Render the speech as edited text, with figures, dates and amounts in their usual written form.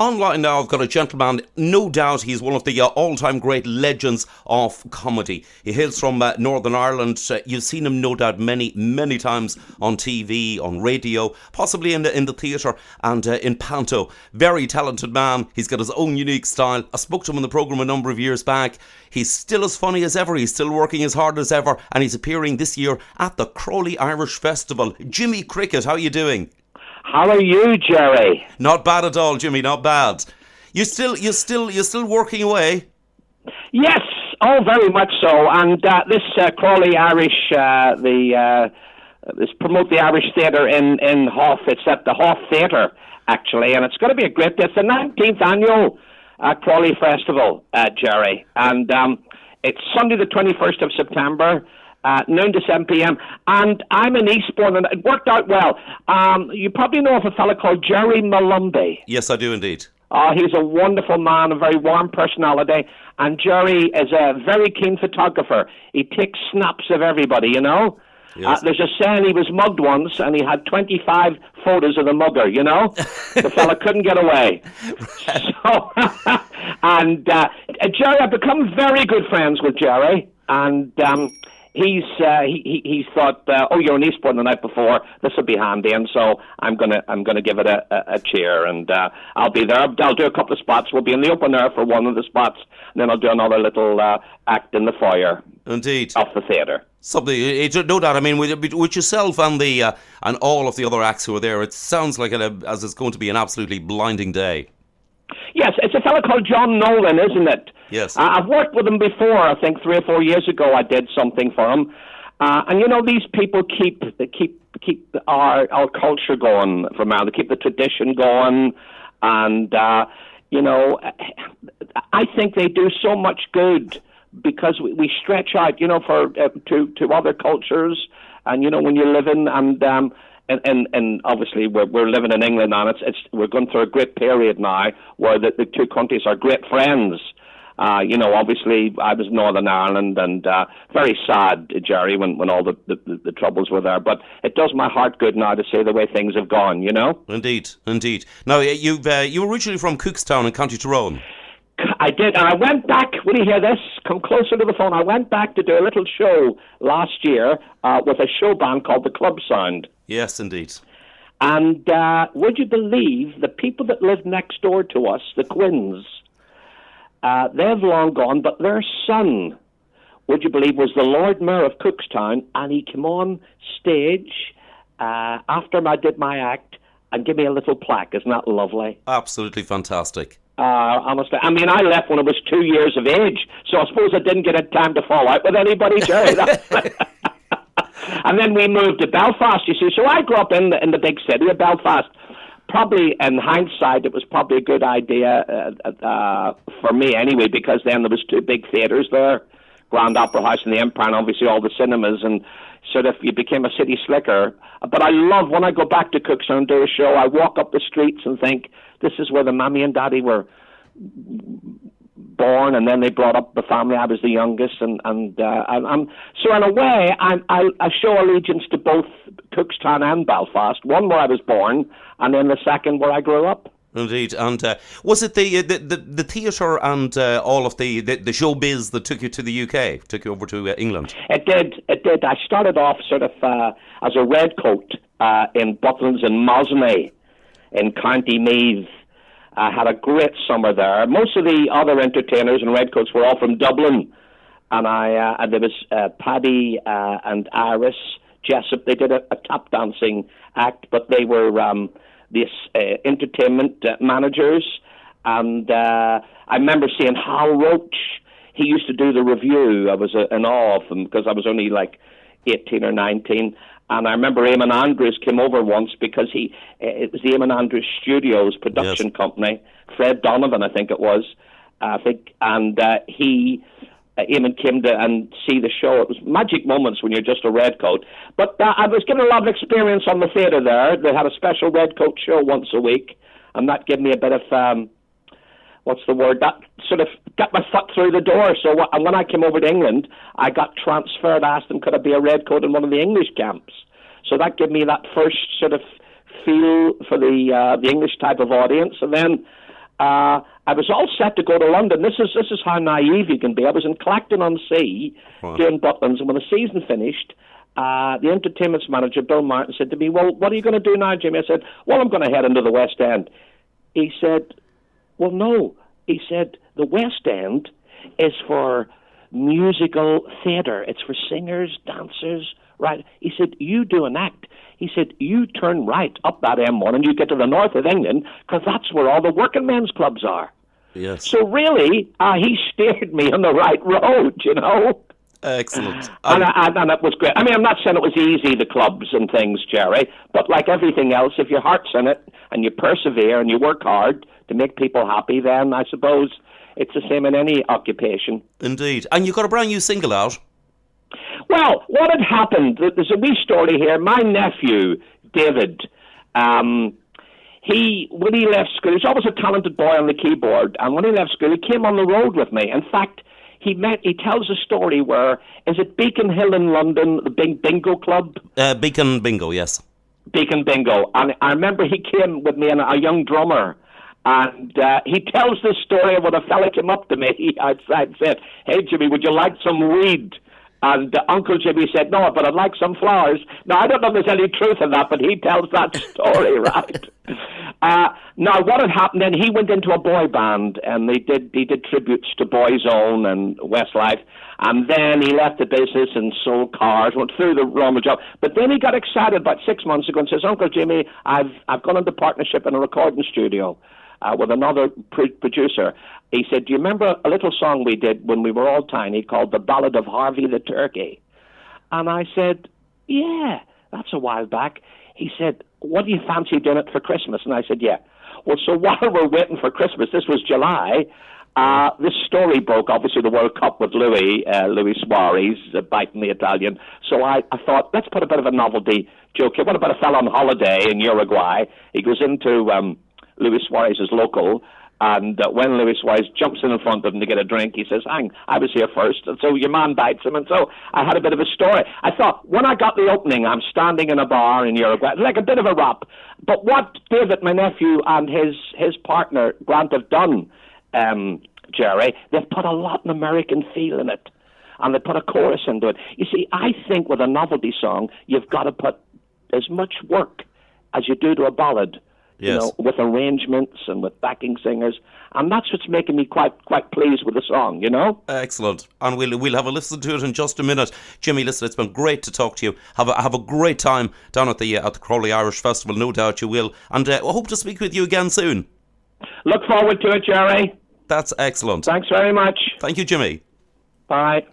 Online now, I've got a gentleman, no doubt he's one of the all-time great legends of comedy. He hails from Northern Ireland. You've seen him, no doubt, many, many times on TV, on radio, possibly in the theatre and in panto. Very talented man. He's got his own unique style. I spoke to him on the programme a number of years back. He's still as funny as ever. He's still working as hard as ever. And he's appearing this year at the Crawley Irish Festival. Jimmy Cricket, how are you doing? How are you, Gerry? Not bad at all, Jimmy. Not bad. You're still working away. Yes, oh, very much so. And this Crawley Irish, this promote the Irish theatre in Hoff. It's at the Hoff Theatre actually, and it's going to be a great day. It's the 19th annual Crawley Festival, Gerry, and it's Sunday the 21st of September. Noon to 7 p.m. And I'm in Eastbourne, and it worked out well. You probably know of a fella called Gerry Byrne. Yes, I do indeed. He's a wonderful man, a very warm personality. And Gerry is a very keen photographer. He takes snaps of everybody, you know. Yes. There's a saying, he was mugged once, and he had 25 photos of the mugger, you know. The fella couldn't get away. So, and Gerry, I've become very good friends with Gerry, and he's thought, you're in Eastbourne the night before, this will be handy, and so I'm gonna give it a cheer, and I'll be there. I'll do a couple of spots. We'll be in the open air for one of the spots, and then I'll do another little act in the foyer. Indeed. Of the theatre. Something, no doubt. I mean, with yourself and and all of the other acts who are there, it sounds like as it's going to be an absolutely blinding day. Yes, it's a fellow called John Nolan, isn't it? Yes. I've worked with him before. I think 3 or 4 years ago I did something for him. And you know, these people keep our culture going from now. They keep the tradition going, and you know, I think they do so much good because we stretch out, you know, for to other cultures, and you know, when you're living and obviously we're living in England, and we're going through a great period now where the two countries are great friends. You know, obviously I was in Northern Ireland, and very sad, Gerry, when all the troubles were there. But it does my heart good now to see the way things have gone, you know? Indeed. Now, you were originally from Cookstown in County Tyrone. I did, and I went back, will you hear this? Come closer to the phone. I went back to do a little show last year with a show band called the Club Sound. Yes, indeed. And would you believe the people that live next door to us, the Quinns, they've long gone, but their son, would you believe, was the Lord Mayor of Cookstown, and he came on stage after I did my act and gave me a little plaque. Isn't that lovely? Absolutely fantastic. Honestly, I mean, I left when I was 2 years of age, so I suppose I didn't get a time to fall out with anybody, Gerry. And then we moved to Belfast, you see. So I grew up in the big city of Belfast. Probably, in hindsight, it was probably a good idea for me anyway, because then there was 2 big theatres there, Grand Opera House and the Empire, and obviously all the cinemas, and sort of you became a city slicker. But I love, when I go back to Cookstown and do a show, I walk up the streets and think, this is where the mommy and daddy were born, and then they brought up the family. I was the youngest, and I'm so in a way I show allegiance to both Cookstown and Belfast. One where I was born, and then the second where I grew up. Indeed. And was it the theatre and all of the showbiz that took you to the UK, took you over to England? It did. I started off sort of as a redcoat in Butlins and Mosney in County Meath. I had a great summer there. Most of the other entertainers and redcoats were all from Dublin, and there was Paddy and Iris Jessup. They did a tap dancing act, but they were the entertainment managers. And I remember seeing Hal Roach. He used to do the review. I was in awe of him because I was only like 18 or 19. And I remember Eamon Andrews came over once because it was the Eamon Andrews Studios production company. Fred Donovan, I think it was. And Eamon came to and see the show. It was magic moments when you're just a redcoat. But I was given a lot of experience on the theatre there. They had a special redcoat show once a week, and that gave me a bit of that sort of got my foot through the door. So when I came over to England, I got transferred, asked them could I be a redcoat in one of the English camps. So that gave me that first sort of feel for the English type of audience. And then I was all set to go to London. This is how naive you can be. I was in Clacton-on-Sea doing Butlins, and when the season finished, the entertainment manager, Bill Martin, said to me, well, what are you going to do now, Jimmy? I said, well, I'm going to head into the West End. He said, well, no. He said, the West End is for musical theatre. It's for singers, dancers, right? He said, you do an act. He said, you turn right up that M1 and you get to the north of England, because that's where all the working men's clubs are. Yes. So really, he steered me on the right road, you know. Excellent. And it was great. I mean, I'm not saying it was easy, the clubs and things, Gerry, but like everything else, if your heart's in it and you persevere and you work hard to make people happy, then I suppose it's the same in any occupation. Indeed. And you got a brand new single out. Well, what had happened, there's a wee story here. My nephew, David, when he left school, he's always a talented boy on the keyboard, and when he left school, he came on the road with me. In fact, he tells a story where, is it Beacon Hill in London, the big bingo club? Beacon Bingo, yes. Beacon Bingo. And I remember he came with me and a young drummer, and he tells this story of when a fella came up to me outside and said, hey, Jimmy, would you like some weed? And Uncle Jimmy said, no, but I'd like some flowers. Now, I don't know if there's any truth in that, but he tells that story, right? Now, what had happened then, he went into a boy band, and he did tributes to Boyzone and Westlife, and then he left the business and sold cars, went through the normal job. But then he got excited about 6 months ago and says, Uncle Jimmy, I've gone into partnership in a recording studio with another producer. He said, do you remember a little song we did when we were all tiny called The Ballad of Harvey the Turkey? And I said, yeah, that's a while back. He said, what do you fancy doing it for Christmas? And I said, yeah. Well, so while we're waiting for Christmas, this was July, this story broke, obviously, the World Cup with Luis Suarez, biting the Italian. So I thought, let's put a bit of a novelty joke here. What about a fella on holiday in Uruguay? He goes into Luis Suarez's local, and when Luis Suarez jumps in front of him to get a drink, he says, hang, I was here first. And so your man bites him. And so I had a bit of a story. I thought, when I got the opening, I'm standing in a bar in Uruguay, like a bit of a rap. But what David, my nephew, and his partner, Grant, have done, Gerry, they've put a lot of American feel in it. And they put a chorus into it. You see, I think with a novelty song, you've got to put as much work as you do to a ballad. Yes. You know, with arrangements and with backing singers, and that's what's making me quite pleased with the song, you know. Excellent, and we'll have a listen to it in just a minute. Jimmy, listen, it's been great to talk to you. Have a great time down at the Crawley Irish Festival, no doubt you will, and I hope to speak with you again soon. Look forward to it, Gerry. That's excellent. Thanks very much. Thank you, Jimmy. Bye.